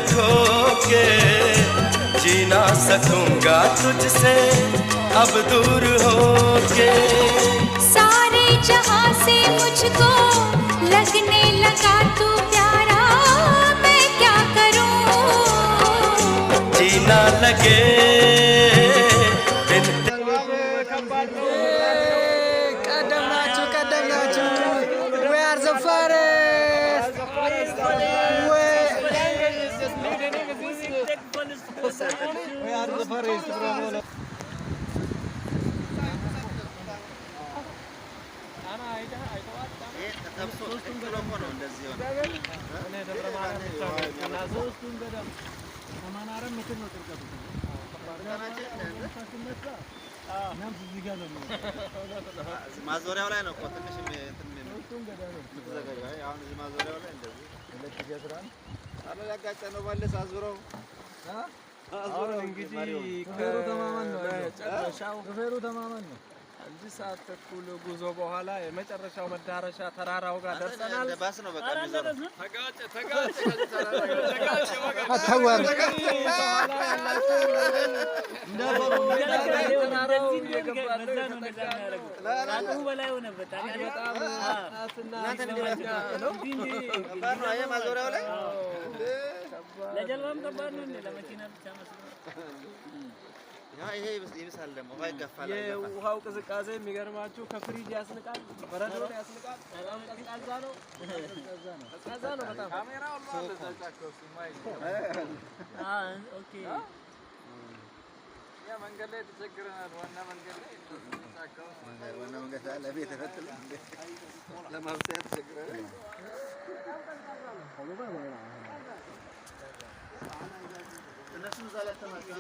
खो के जी ना सकूंगा तुझसे अब दूर होके। सारे जहां से मुझको लगने लगा तू प्यारा, मैं क्या करूं? जीना लगे We are the forest. We are the forest, bro. ማዞሪያው ላይ ነው እኮ ትንሽ የምትዘጋው። አሁን እዚህ ማዞሪያው ላይ እንደዚህ አለ ያጋጨ ነው ባለስ አዙረው። አሁን እንግዲህ ከፌሩ ተማመን ነው። አንድ ሰዓት ተኩል ጉዞ በኋላ የመጨረሻው መዳረሻ ተራራው ጋር ደርሰናል። ባስ ነው በቃ የሚዘሩት። ለጀልባም ከባድ ነው እንዴ? ለመኪና ብቻ መስሎ ይሄ ይብሳል ደግሞ ውሃ ይገፋል። የውሃው ቅዝቃዜ የሚገርማችሁ ከፍሪጅ ያስንቃል፣ በረዶ ያስንቃል። በጣም ቀዝቃዛ ነው። ቀዝቃዛ ነው በጣም። ካሜራው ሁሉ አለ ተጫከው ሲማይ ኦኬ። ያ መንገድ ላይ ተቸግረናል። ዋና መንገድ ላይ ተጫከው ዋና መንገድ ላይ ለቤት ተፈትል ለማብሰያ ተቸግረናል። እነሱ ዛሬ ተማሪዎች